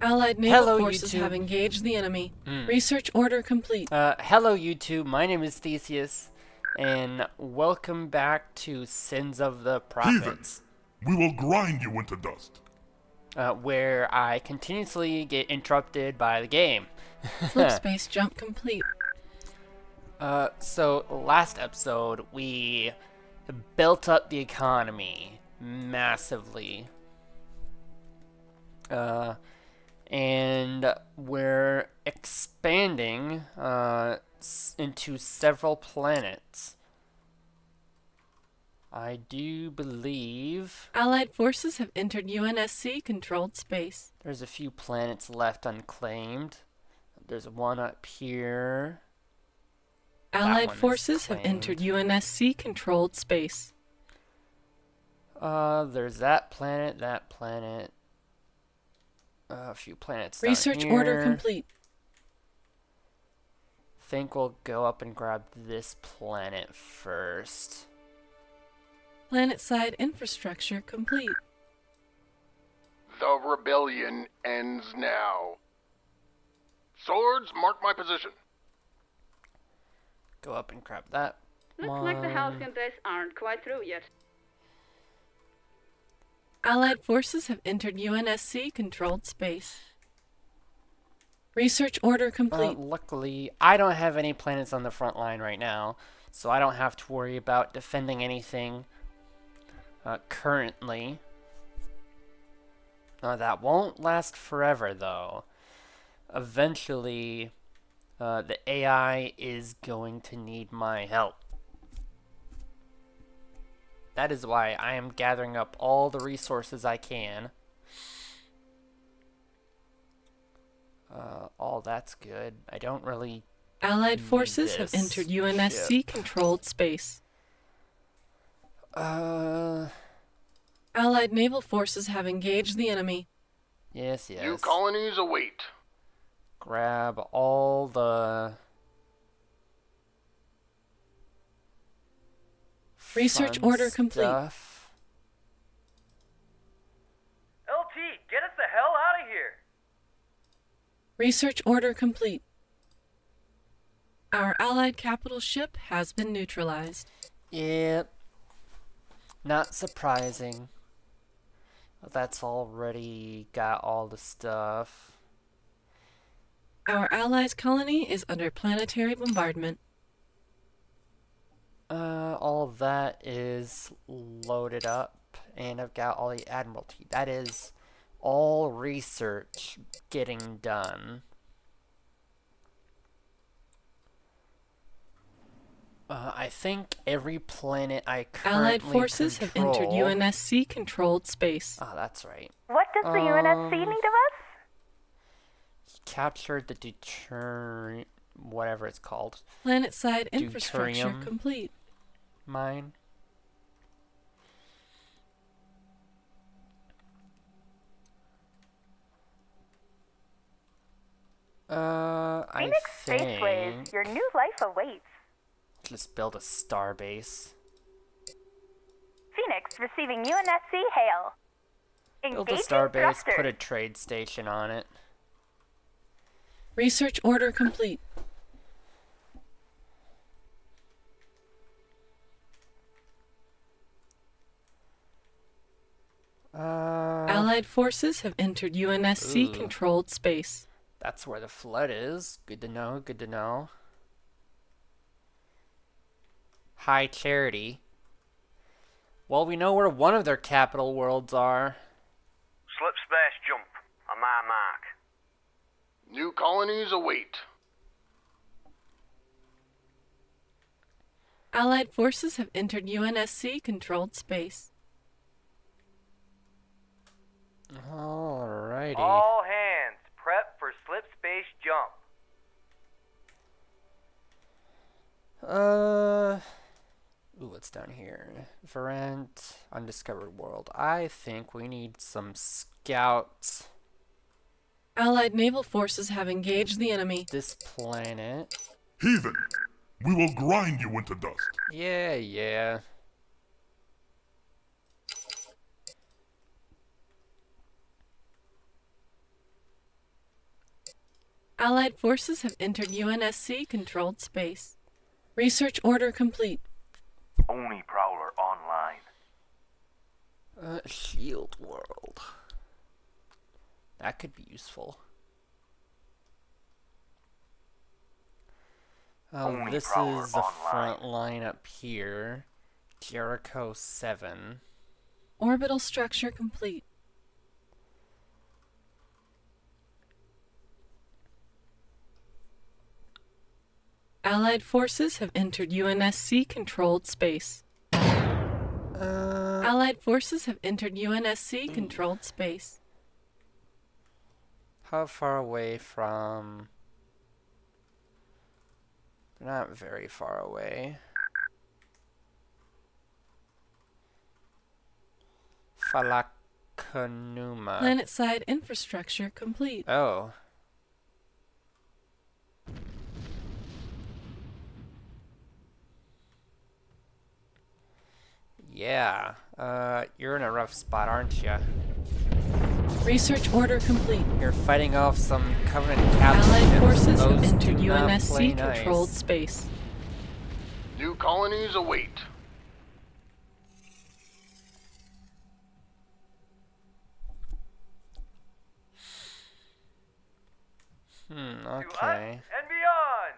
Allied naval Hello, forces YouTube. have engaged the enemy. Research order complete. Hello, YouTube. My name is Theseus, and welcome back to Sins of the Prophets, We will grind you into dust. where I continuously get interrupted by the game. Flip space jump complete. So last episode, we built up the economy massively. And we're expanding into several planets. I do believe Allied forces have entered UNSC controlled space. there's a few planets left unclaimed. There's one up here. Allied one is forces have claimed. entered UNSC controlled space. There's that planet, a few planets down Research here. order complete. Think we'll go up and grab this planet first. Planet-side infrastructure complete. The rebellion ends now. Swords, mark my position. Go up and grab that Looks one. like the house contests aren't quite through yet. Allied forces have entered UNSC controlled space. Research order complete. Luckily, I don't have any planets on the front line right now, so I don't have to worry about defending anything currently. That won't last forever, though. Eventually, the AI is going to need my help. That is why I am gathering up all the resources I can. All that's good. I don't really... Allied forces have this entered UNSC controlled space. Allied naval forces have engaged the enemy. Yes. New colonies await. Grab all the... Research fun order complete. stuff. LT, get us the hell out of here! Research order complete. Our Allied capital ship has been neutralized. Yep. Not surprising. That's already got all the stuff. Our Allies' colony is under planetary bombardment. All of that is loaded up, and I've got all the Admiralty. That is all research getting done. I think every planet I currently Allied forces have entered UNSC controlled space. Oh, that's right. What does the UNSC need of us? Captured the deter... whatever it's called. Planet-side infrastructure Deuterium. complete. Mine. I Phoenix think Spaceways, your new life awaits. just build a starbase. Phoenix receiving UNSC hail. Build a Engaging starbase, thrusters. put a trade station on it. Research order complete. Allied forces have entered UNSC Ooh. controlled space. That's where the flood is. Good to know, good to know. High Charity. Well, we know where one of their capital worlds are. Slip splash jump on my mark. New colonies await. Allied forces have entered UNSC controlled space. Alrighty. All hands, prep for slip space jump. Ooh, what's down here? Varant, undiscovered world. I think we need some scouts. Allied naval forces have engaged the enemy. This planet. Heathen, we will grind you into dust. Yeah. Allied forces have entered UNSC controlled space. Research order complete. Only Prowler online. Shield world. That could be useful. Only This Prowler is the online. front line up here. Jericho 7. Orbital structure complete. Allied forces have entered UNSC controlled space. Allied forces have entered UNSC controlled space. How far away from... They're not very far away. Falakanuma. Planet-side infrastructure complete. Oh. Yeah. You're in a rough spot, aren't you? Research order complete. You're fighting off some Covenant captains. Allied forces have Those entered do not play UNSC controlled nice. space. New colonies await. Okay. And beyond!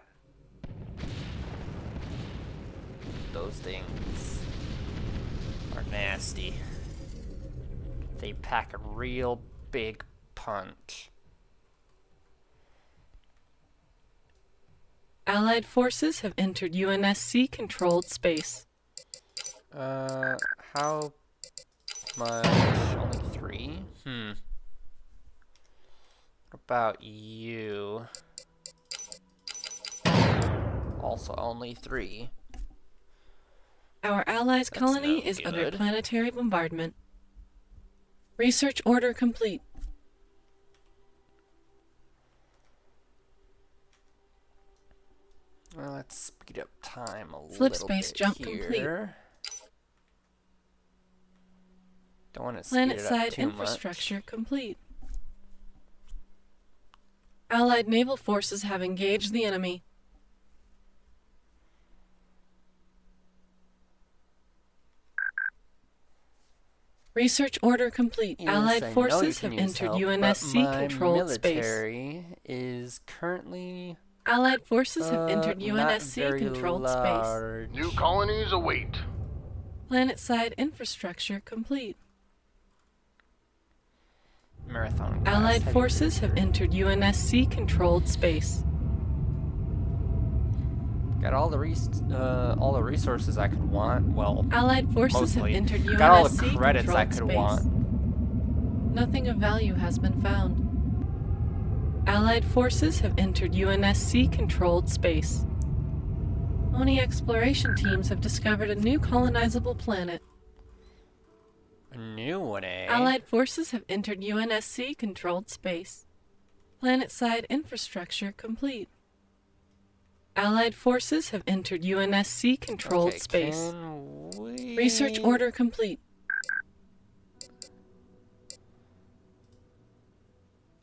Those things are nasty. They pack a real big punch. Allied forces have entered UNSC controlled space. How much? Only 3? What about you? Also only 3. Our allies' That's colony no is under good. planetary bombardment. Research order complete. Well, let's speed up time a Flip little space bit jump here. complete. Don't want to speed it up Planet-side too infrastructure much. complete. Allied naval forces have engaged the enemy. Research order complete. Yes, Allied I know you forces can have use entered help, UNSC but my controlled space. military is currently Allied forces have entered not UNSC very controlled space. large. New colonies await. Planet-side infrastructure complete. Marathon class Allied heavy forces have cruiser. entered UNSC controlled space. Got all the resources I could want. Well, Allied forces mostly. have entered UNSC Got all the credits I controlled could space. want. Nothing of value has been found. Allied forces have entered UNSC controlled space. Oni exploration teams have discovered a new colonizable planet. A new one, eh? Allied forces have entered UNSC controlled space. Planet-side infrastructure complete. Allied forces have entered UNSC controlled Okay, space. can we... Research order complete.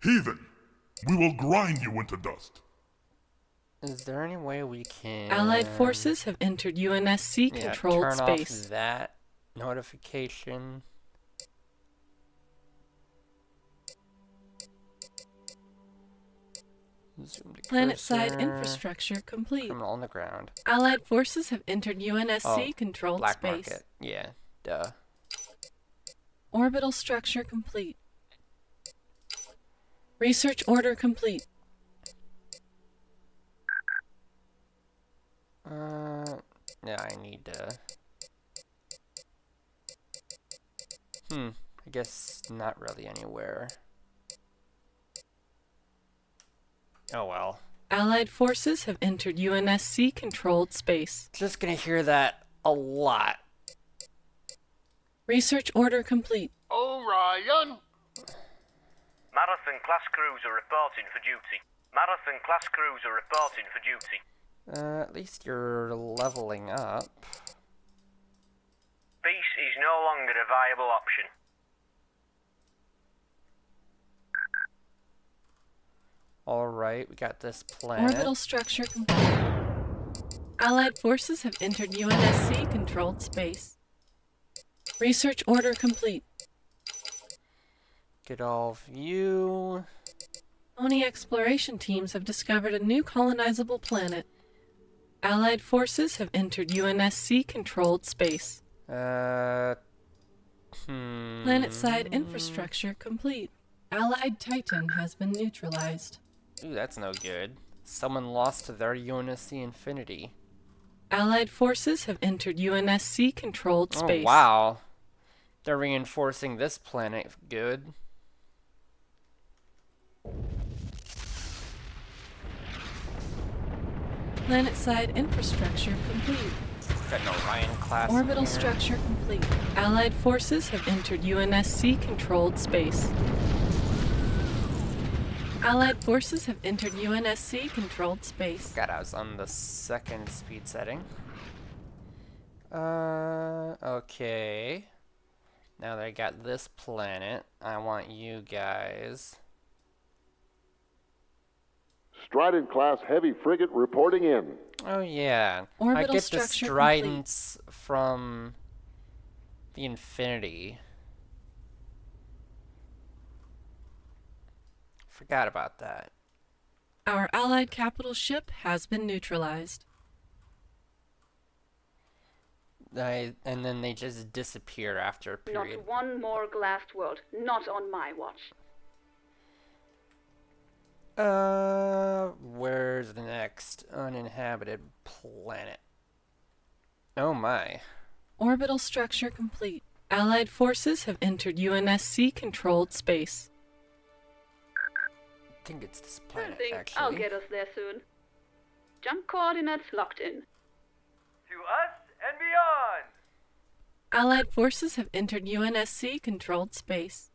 Heathen, we will grind you into dust. Is there any way we can... Allied forces have entered UNSC controlled turn space. off that notification? Zoom to Planet-side cursor. infrastructure complete. Criminal on the ground. Allied forces have entered UNSC Oh, controlled Black space. market. Yeah, duh. Orbital structure complete. Research order complete. Yeah, I need to... I guess not really anywhere. Oh well. Allied forces have entered UNSC controlled space. Just gonna hear that a lot. Research order complete. Orion! Marathon class cruiser reporting for duty. Marathon class cruiser reporting for duty. At least you're leveling up. Peace is no longer a viable option. Alright, we got this planet. Orbital structure complete. Allied forces have entered UNSC-controlled space. Research order complete. Get all of you. Oni exploration teams have discovered a new colonizable planet. Allied forces have entered UNSC-controlled space. Planet-side infrastructure complete. Allied Titan has been neutralized. Ooh, that's no good. Someone lost their UNSC Infinity. Allied forces have entered UNSC-controlled space. Oh, wow. They're reinforcing this planet good. Planet-side infrastructure complete. Got no Ryan class. in Orbital here. structure complete. Allied forces have entered UNSC-controlled space. Allied forces have entered UNSC-controlled space. God, I was on the second speed setting. Okay. Now that I got this planet, I want you guys. Strident-class heavy frigate reporting in. Oh yeah, I Orbital get the structure Stridents from the Infinity. Forgot about that. Our Allied capital ship has been neutralized. And then they just disappear after a period. Not one more glassed world. Not on my watch. Where's the next uninhabited planet? Oh my. Orbital structure complete. Allied forces have entered UNSC-controlled space. I think it's this I planet, think actually. I'll get us there soon. Jump coordinates locked in. To us and beyond! Allied forces have entered UNSC-controlled space.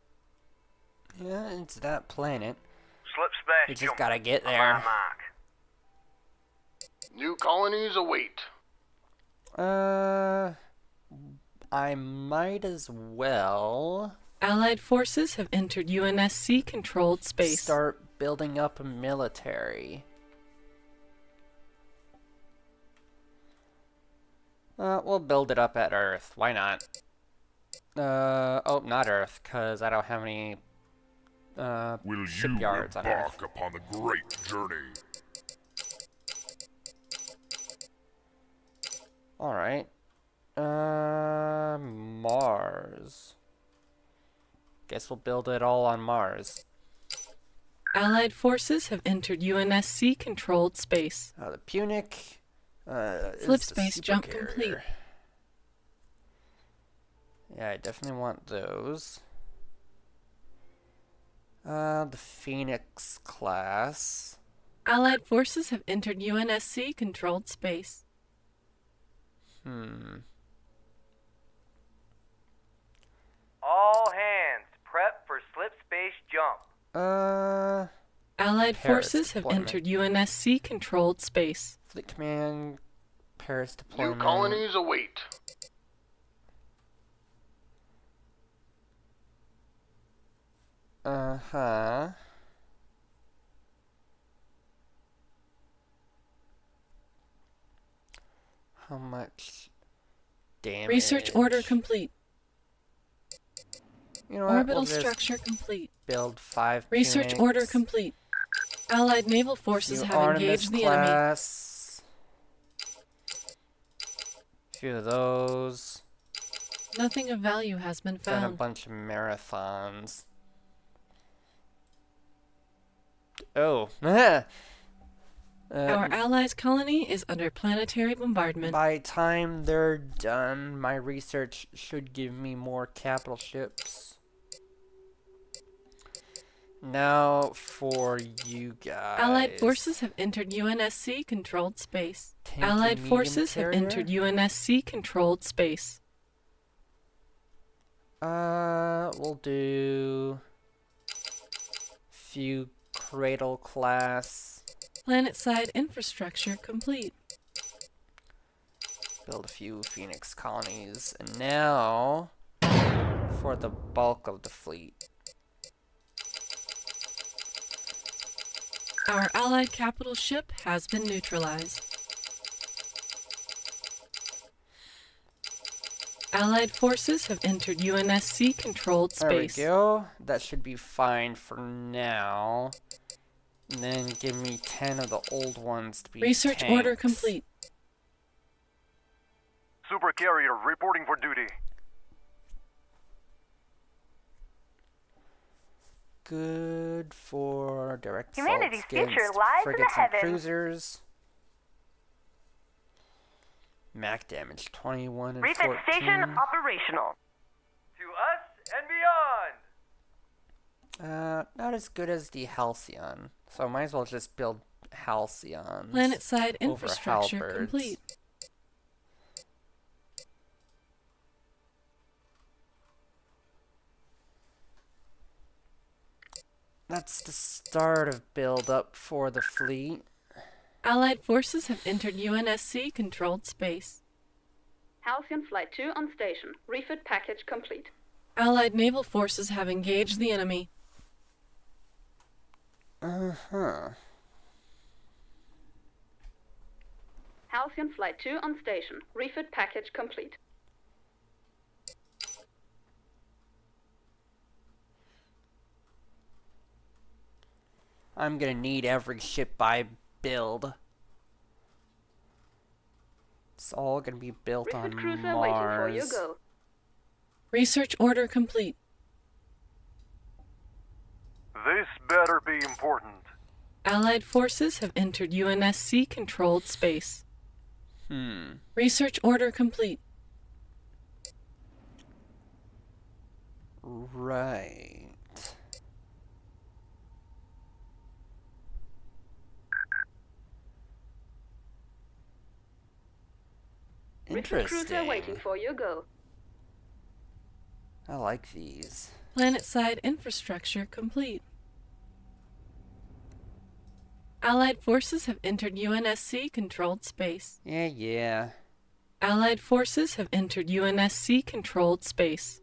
Yeah, it's that planet. Slip space We just jump. gotta get On my there. mark. New colonies await. I might as well Allied forces have entered UNSC-controlled space. start building up a military. We'll build it up at Earth. Why not? Oh, not Earth, because I don't have any Will you shipyards on Earth. embark upon the great journey? Alright. Mars. Guess we'll build it all on Mars. Allied forces have entered UNSC-controlled space. The Punic. Flip is the space jump supercarrier. complete. Yeah, I definitely want those. The Phoenix class. Allied forces have entered UNSC-controlled space. All hands, prep for slip space jump. Allied Paris forces have deployment. entered UNSC-controlled space. Fleet Command, Paris New deployment. colonies await. Uh-huh. How much damage? Research order complete. You know what? Orbital We'll just structure complete. build 5 Research Punics, order complete. Allied naval forces few have Artemis engaged the enemy. class. Few of those. Nothing of value has been Then a found. bunch of marathons. Oh. Our allies' colony is under planetary bombardment. By time they're done, my research should give me more capital ships. Now for you guys. Allied forces have entered UNSC-controlled space. Tanky Allied medium forces have carrier? entered UNSC-controlled space. We'll do few cradle class. Planet-side infrastructure complete. Build a few Phoenix colonies. And now for the bulk of the fleet. Our Allied capital ship has been neutralized. Allied forces have entered UNSC-controlled space. There we go. That should be fine for now. And then give me 10 of the old ones to be Research tanks. order complete. Supercarrier reporting for duty. Good for direct Humanity's assaults future against lies in the frigates and heavens. cruisers. Mac damage 21 and Refit 14. station operational. To us and beyond. Not as good as the Halcyon, so I might as well just build Halcyons. Planet-side over infrastructure halberds. complete. That's the start of build-up for the fleet. Allied forces have entered UNSC-controlled space. Halcyon Flight 2 on station. Refit package complete. Allied naval forces have engaged the enemy. Uh-huh. Halcyon Flight 2 on station. Refit package complete. I'm gonna need every ship I build. It's all gonna be built on Refit cruiser waiting for you. Mars. Go. Research order complete. This better be important. Allied forces have entered UNSC-controlled space. Research order complete. Right. Refit cruiser waiting Interesting. for you. Go. I like these. Planet-side infrastructure complete. Allied forces have entered UNSC-controlled space. Yeah. Allied forces have entered UNSC-controlled space.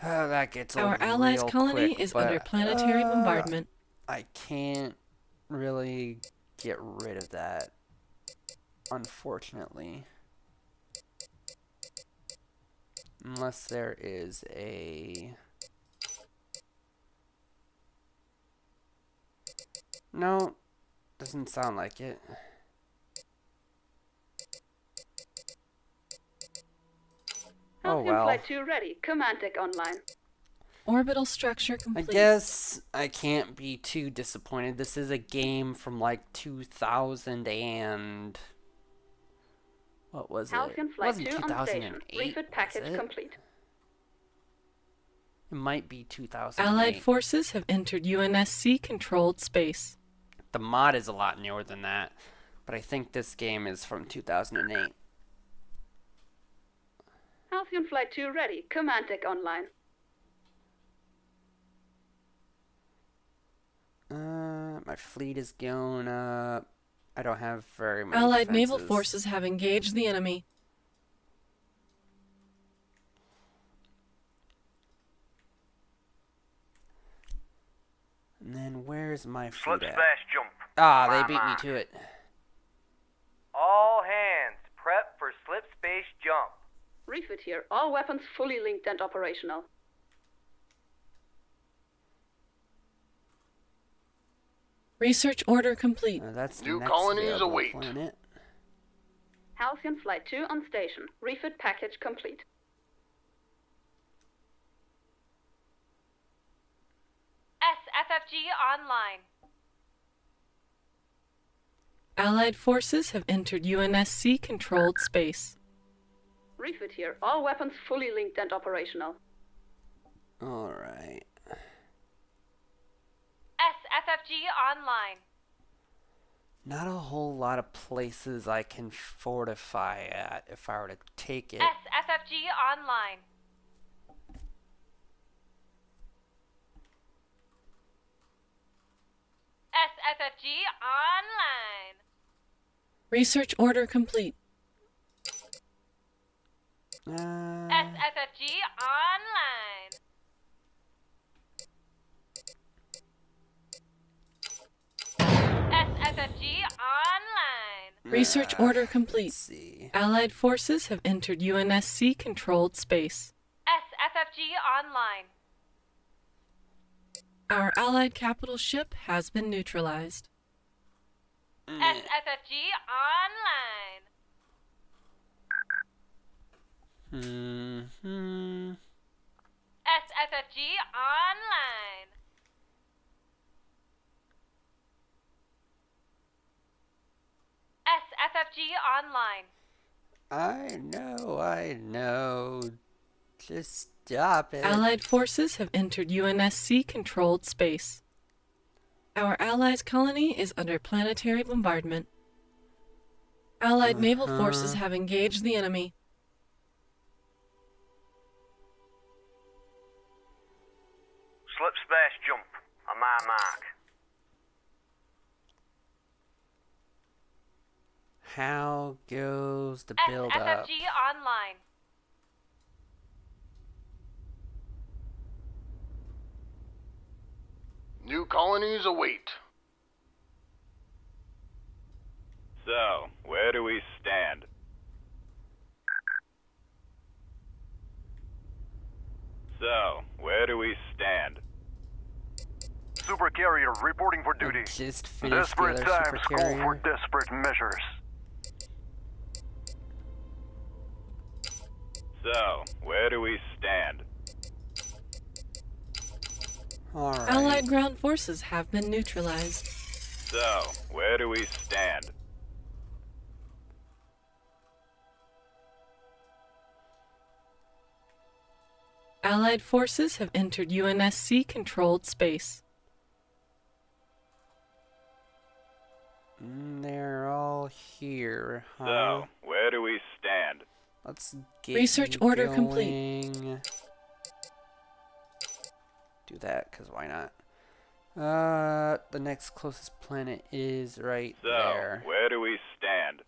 That gets old Our allies' real colony quick, is but, under planetary bombardment. I can't really get rid of that, unfortunately. Unless there is a... No, doesn't sound like it. Oh Halcyon well. Flight 2 ready. Command deck online. Orbital structure I complete. guess I can't be too disappointed. This is a game from like 2000 and... What was Halcyon it? It Flight wasn't 2 on station. 2008, Refit package was it? complete. It might be 2008. Allied forces have entered UNSC-controlled space. The mod is a lot newer than that, but I think this game is from 2008. Halcyon Flight 2 ready. Command deck online. My fleet is going up. I don't have very many Allied naval defenses. forces have engaged the enemy. And then where's my Slip fleet at? smash jump. Ah, they beat me to it. All hands, prep for slip space jump. Refit here. All weapons fully linked and operational. Research order complete. That's the New next colonies available await. planet. Halcyon Flight 2 on station. Refit package complete. SFFG online. Allied forces have entered UNSC-controlled space. Refit here. All weapons fully linked and operational. Alright. SFFG online. Not a whole lot of places I can fortify at if I were to take it. SFFG online. SFFG online. Research order complete. SFFG online. Research order complete. Let's see. Allied forces have entered UNSC-controlled space. SFFG online. Our Allied capital ship has been neutralized. SFFG online. SFFG online. SFFG online. I know. Just stop it. Allied forces have entered UNSC-controlled space. Our Allies' colony is under planetary bombardment. Allied naval forces have engaged the enemy. Slip space jump. On my mark. How goes the build up? SFFG online. New colonies await. So, where do we stand? So, where do we stand? Supercarrier reporting for duty. Just finished the Desperate other times call for supercarrier. desperate measures. So, where do we stand? Alright. Allied ground forces have been neutralized. So, where do we stand? Allied forces have entered UNSC-controlled space. They're all here, huh? So, where do we stand? Let's get Research you order going. complete. Do that, because why not? The next closest planet is right So, there. where do we stand?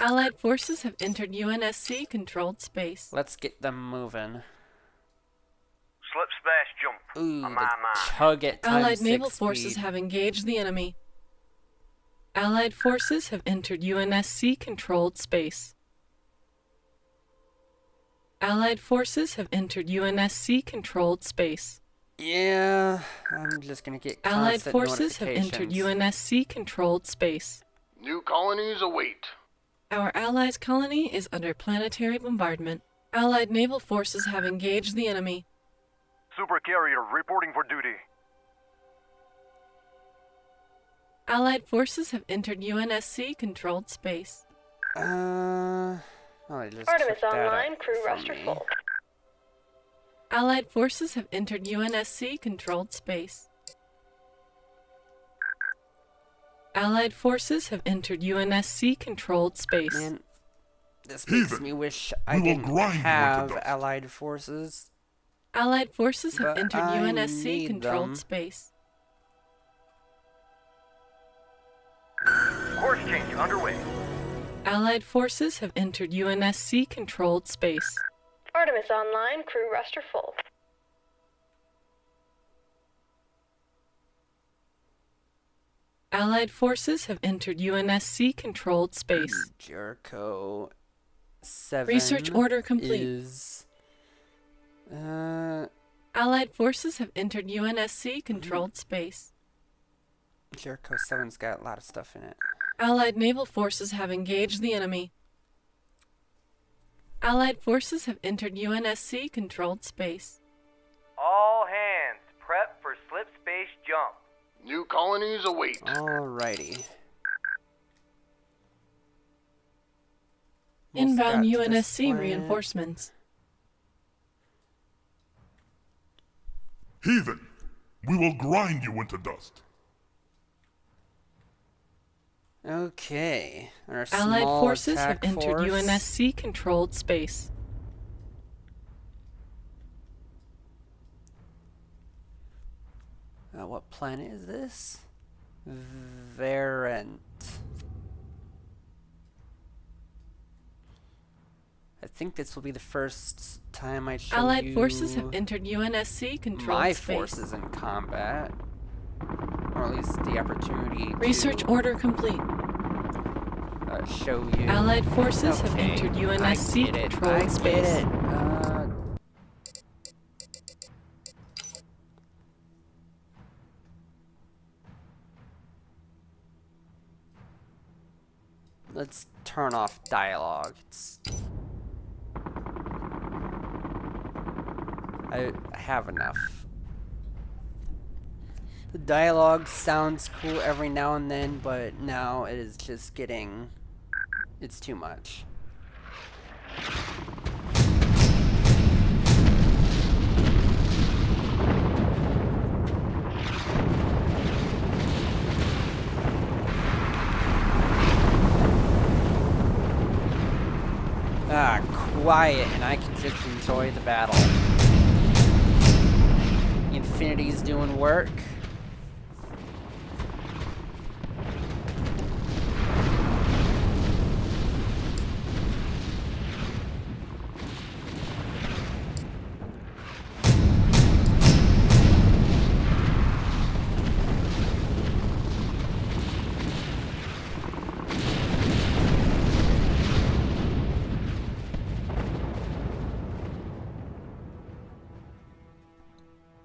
Allied forces have entered UNSC-controlled space. Let's get them moving. Slip space jump. Ooh, On the my mark. chug it times Allied 6 naval forces speed. have engaged the enemy. Allied forces have entered UNSC-controlled space. Allied forces have entered UNSC-controlled space. Yeah, I'm just gonna get Allied constant forces have entered notifications. UNSC-controlled space. New colonies await. Our Allies' colony is under planetary bombardment. Allied naval forces have engaged the enemy. Supercarrier reporting for duty. Allied forces have entered UNSC-controlled space. Oh, I just Artemis took that online, up crew from roster me. full. Allied forces have entered UNSC-controlled space. Allied forces have entered UNSC-controlled space. Man, this makes Heathen, me wish we I will didn't grind you into have dust. allied forces. Allied forces have But entered I need UNSC-controlled them. space. Course change underway. Allied forces have entered UNSC-controlled space. Artemis online, crew roster full. Allied forces have entered UNSC-controlled space. Jericho 7 Research order complete. is Allied forces have entered UNSC-controlled space. Jericho 7's got a lot of stuff in it. Allied naval forces have engaged the enemy. Allied forces have entered UNSC-controlled space. All hands, prep for slip space jump. New colonies await. Alrighty. Almost Inbound got to this UNSC planet. reinforcements. Heathen, we will grind you into dust. Okay. Our Allied small forces have attack entered force. UNSC-controlled space. What planet is this? Varent. I think this will be the first time I show Allied you forces have entered UNSC-controlled my space. forces in combat. or at least the opportunity Research to order complete. show you. Allied forces have Okay, entered I UNSC get it. controlled I space. get it. Let's turn off dialogue. I have enough. The dialogue sounds cool every now and then, but now it is just getting... It's too much. Ah, quiet, and I can just enjoy the battle. Infinity's doing work.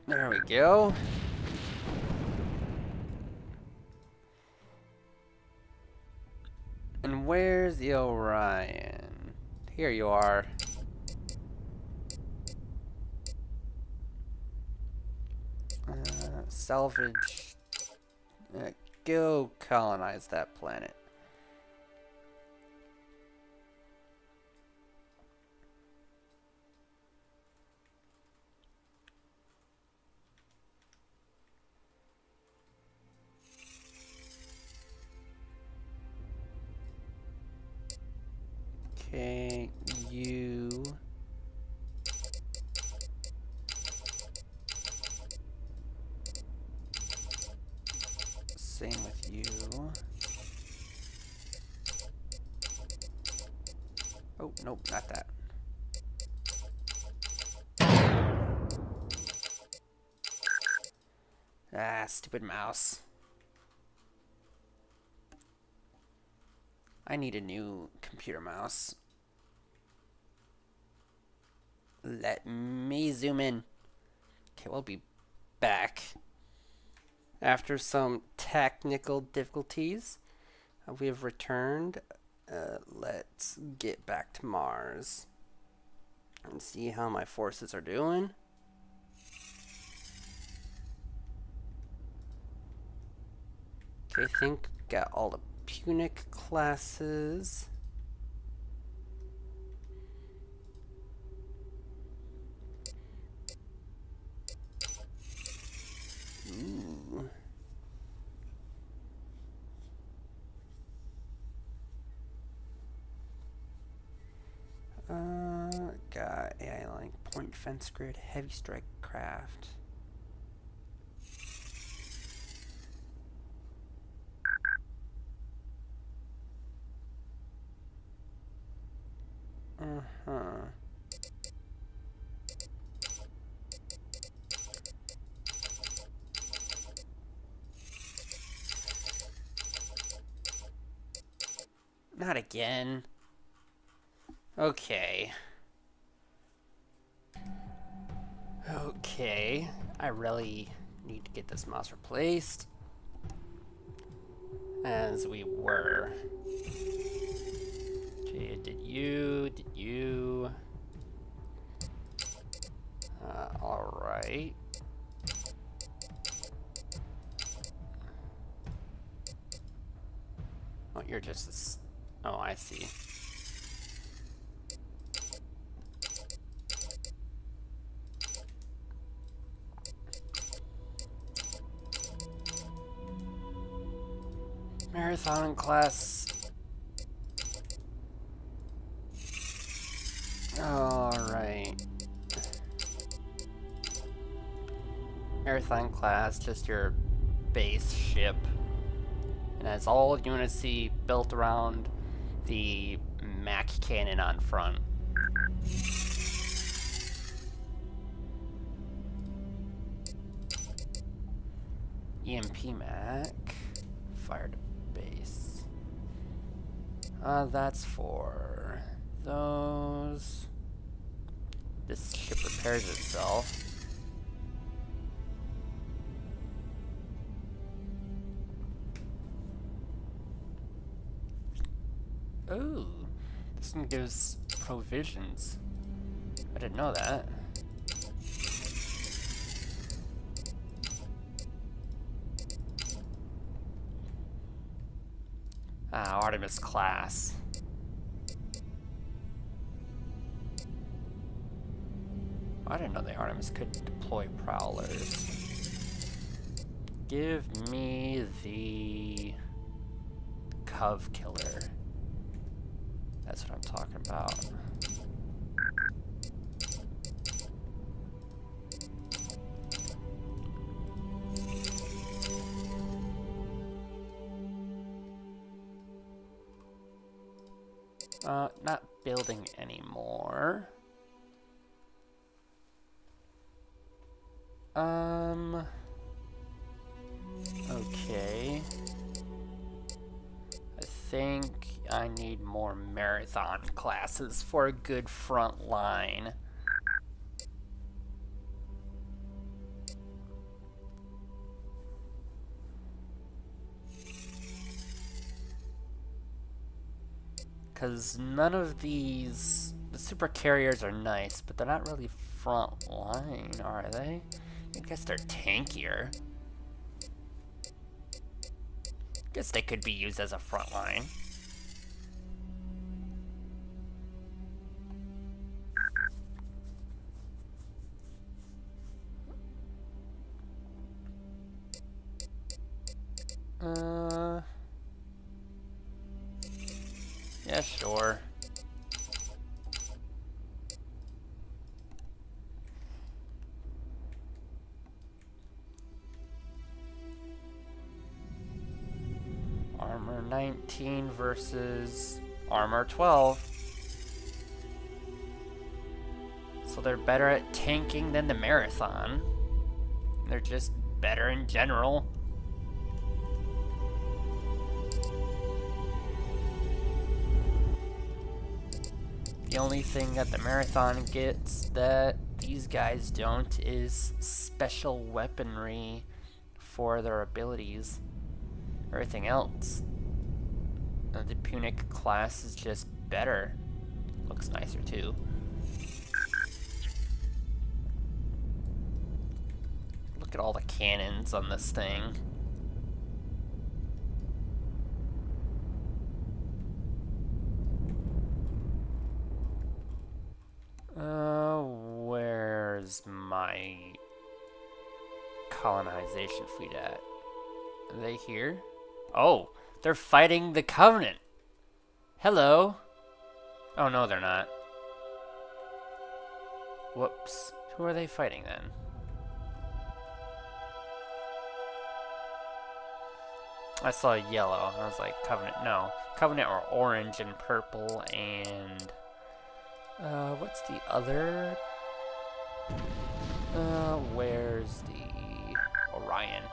There we go. And where's the Orion? Here you are. Salvage. Go colonize that planet. Okay, you. Same with you. Oh, nope, not that. Ah, stupid mouse. I need a new computer mouse. Let me zoom in. Okay, we'll be back. After some technical difficulties, we have returned. Let's get back to Mars and see how my forces are doing. Okay, I think got all the Punic classes. Ooh. Got AI like point fence grid, heavy strike craft. Not again. Okay. Okay. I really need to get this mouse replaced. As we were. Okay, did you? Alright. Oh, you're just a... Oh, I see. Marathon class. Alright. Marathon class, just your base ship. And has all Unity built around the Mac cannon on front. EMP Mac. Fire to base. That's for those. This ship repairs itself. Ooh, this one gives provisions. I didn't know that. Artemis class. I didn't know the Artemis could deploy prowlers. Give me the Cov Killer. That's what I'm talking about. Not building anymore. Okay. I think I need more marathon classes for a good front line. Because none of these... The super carriers are nice, but they're not really front line, are they? I guess they're tankier. Guess they could be used as a front line. Yeah, sure. Armor 19 versus Armor 12. So they're better at tanking than the Marathon. They're just better in general. The only thing that the Marathon gets that these guys don't is special weaponry for their abilities. Everything else, the Punic class is just better. Looks nicer too. Look at all the cannons on this thing. Where's my colonization fleet at? Are they here? Oh, they're fighting the Covenant. Hello. Oh, no, they're not. Whoops. Who are they fighting then? I saw yellow. I was like, Covenant. No. Covenant are orange and purple and... what's the other? Where's the Orion?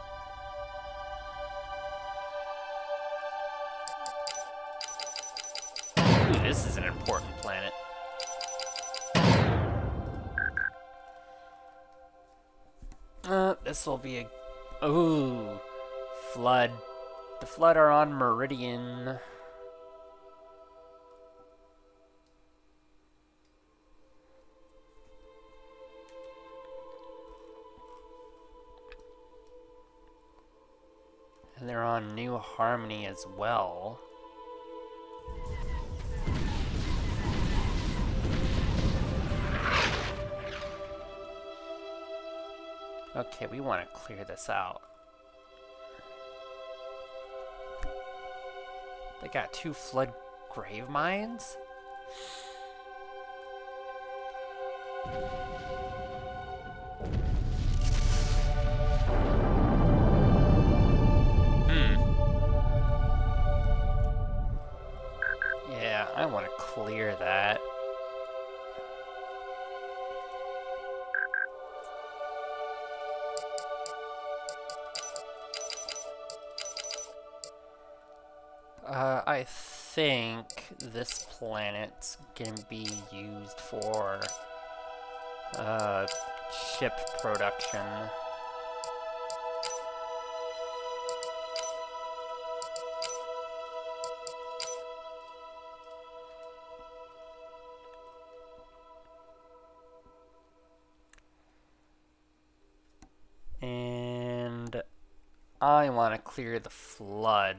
Ooh, this is an important planet. This will be a... Ooh. Flood. The Flood are on Meridian. And they're on New Harmony as well. Okay, we want to clear this out. They got 2 flood grave mines? Yeah, I want to clear that. I think this planet's gonna be used for, ship production. And I want to clear the flood.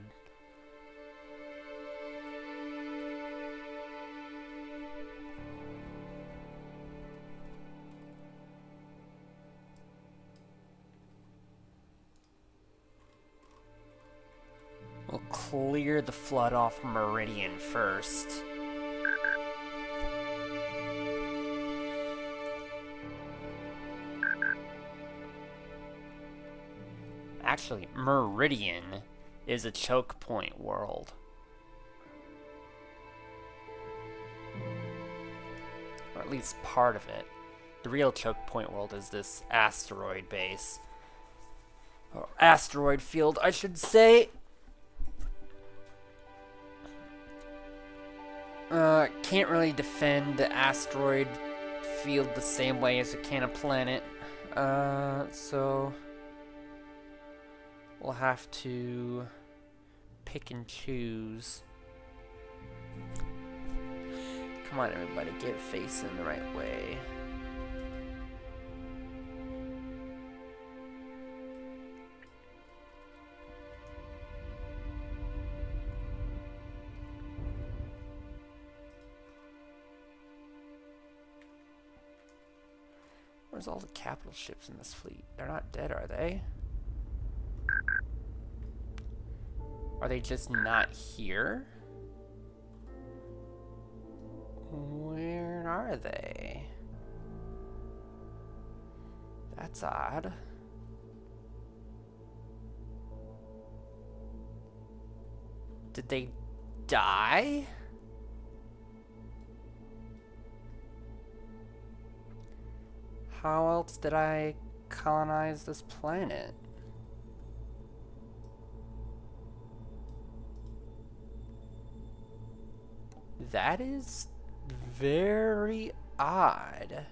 We'll clear the flood off Meridian first. Actually, Meridian is a choke point world. Or at least part of it. The real choke point world is this asteroid base. Or asteroid field, I should say. Can't really defend the asteroid field the same way as you can a planet. So we'll have to pick and choose. Come on, everybody, get facing the right way. Where's all the capital ships in this fleet? They're not dead, are they? Are they just not here? Where are they? That's odd. Did they die? How else did I colonize this planet? That is very odd.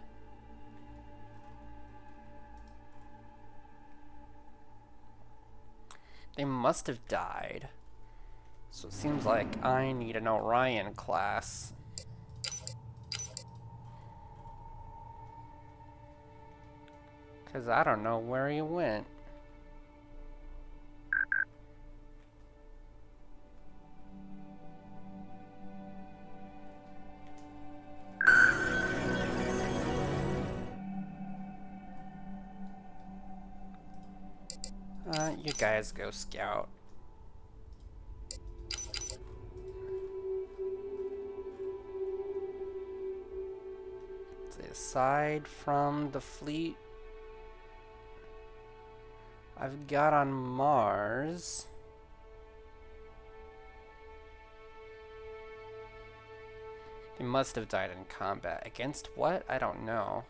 They must have died. So it seems like I need an Orion class. Because I don't know where he went. You guys go scout. Aside from the fleet I've got on Mars, they must have died in combat. Against what? I don't know.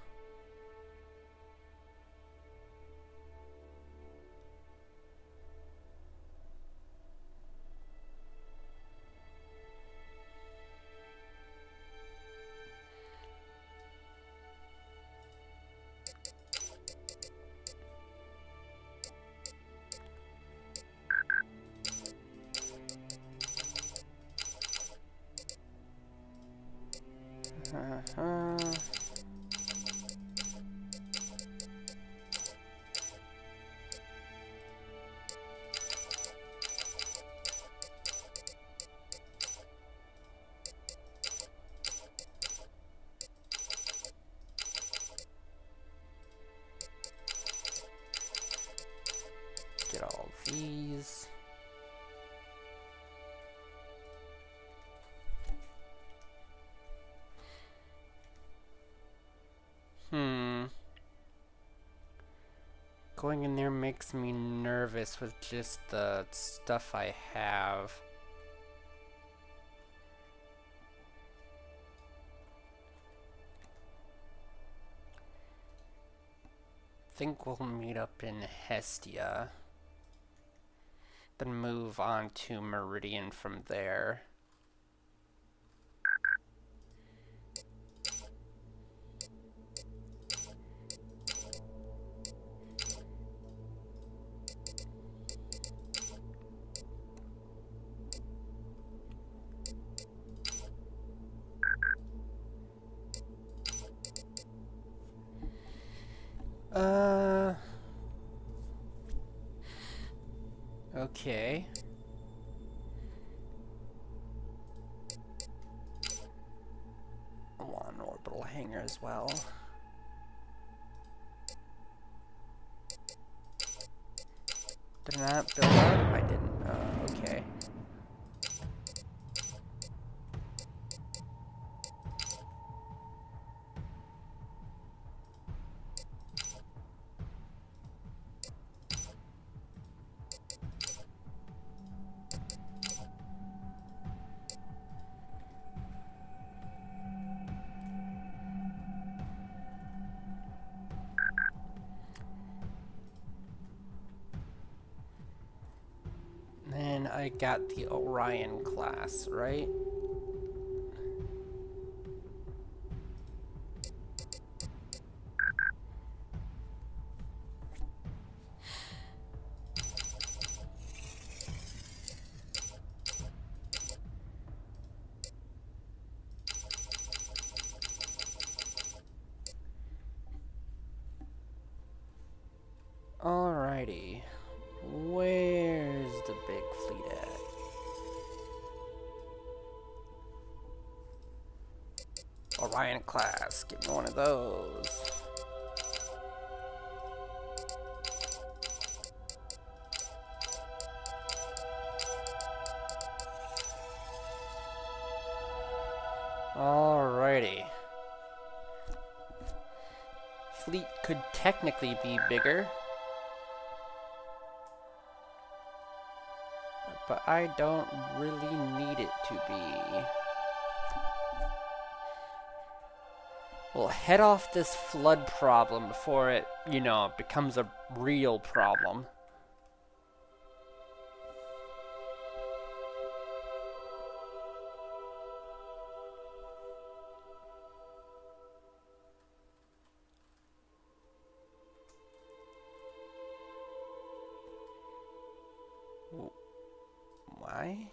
Get all these. Going in there makes me nervous with just the stuff I have. Think we'll meet up in Hestia. then move on to Meridian from there. Okay. I want an orbital hangar as well. Did I not build that? I didn't. Okay. Then I got the Orion class, right? Alrighty. Where's the big fleet at? Orion class, give me one of those. Alrighty. Fleet could technically be bigger, but I don't really need it to be. We'll head off this flood problem before it, becomes a real problem. Why?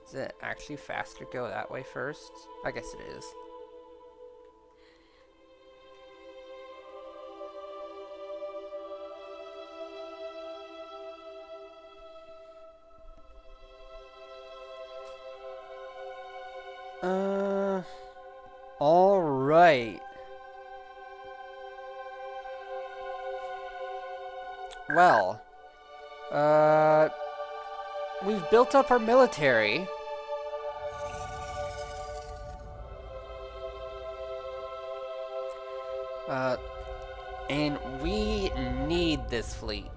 Is it actually faster to go that way first? I guess it is. All right. Well, we've built up our military. And we need this fleet.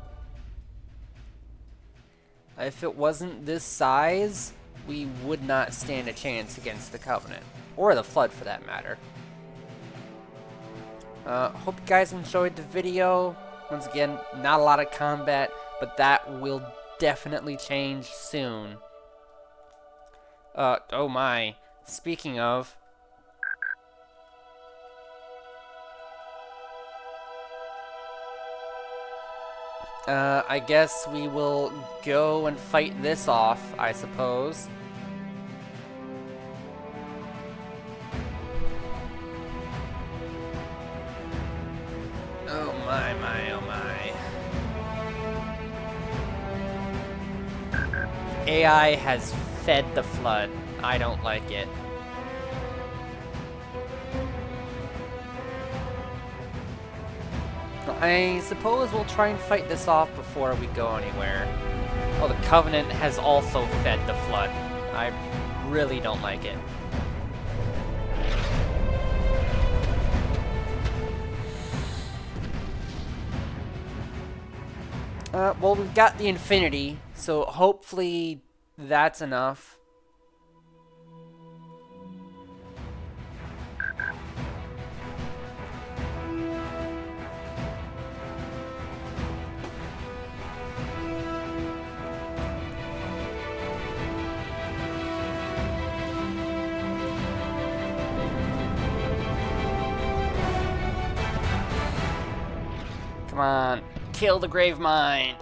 If it wasn't this size, we would not stand a chance against the Covenant. Or the Flood, for that matter. Hope you guys enjoyed the video. Once again, not a lot of combat, but that will definitely change soon. Oh my. Speaking of... I guess we will go and fight this off, I suppose. Oh my, oh my. AI has fed the Flood. I don't like it. I suppose we'll try and fight this off before we go anywhere. Well, the Covenant has also fed the Flood. I really don't like it. Well, we've got the Infinity, so hopefully that's enough. on. Kill the grave mine.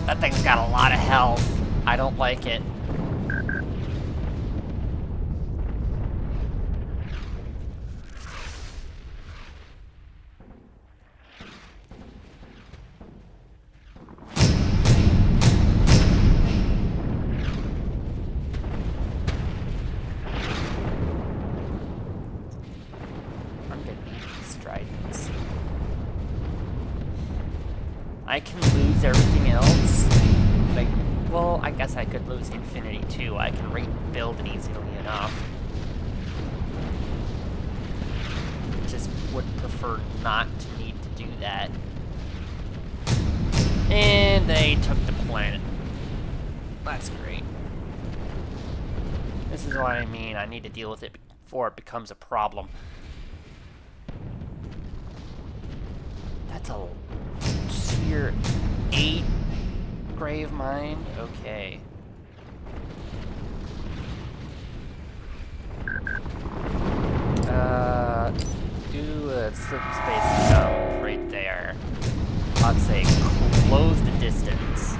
That thing's got a lot of health. I don't like it. I can lose everything else. Like, well, I guess I could lose Infinity too. I can rebuild it easily enough. Just would prefer not to need to do that. And they took the planet. That's great. This is what I mean. I need to deal with it before it becomes a problem. That's a tier 8 grave mine? Okay. Do a slip space jump right there. I'd say close the distance.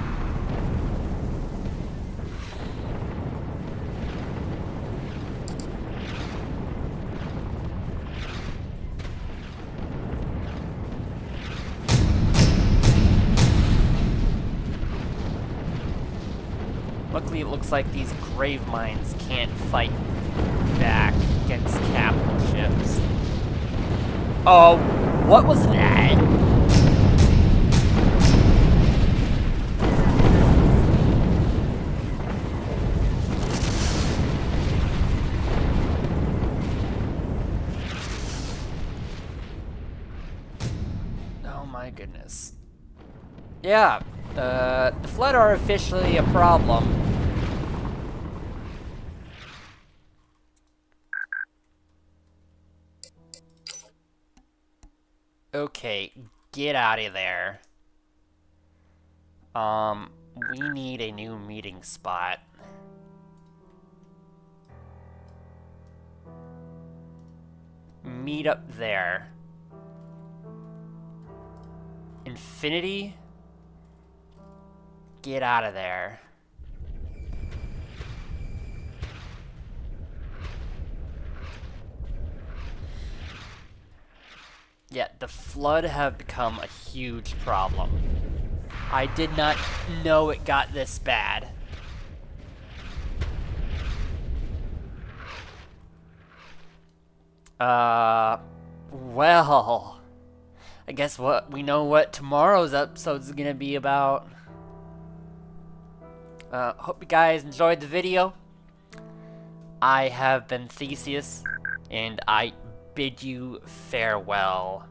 Luckily, it looks like these grave mines can't fight back against capital ships. Oh, what was that? Oh my goodness. Yeah, the Flood are officially a problem. Okay, get out of there. We need a new meeting spot. Meet up there. Infinity? Get out of there. Yeah, the Flood have become a huge problem. I did not know it got this bad. Well, I guess we know what tomorrow's episode's gonna be about. Hope you guys enjoyed the video. I have been Theseus, and I bid you farewell.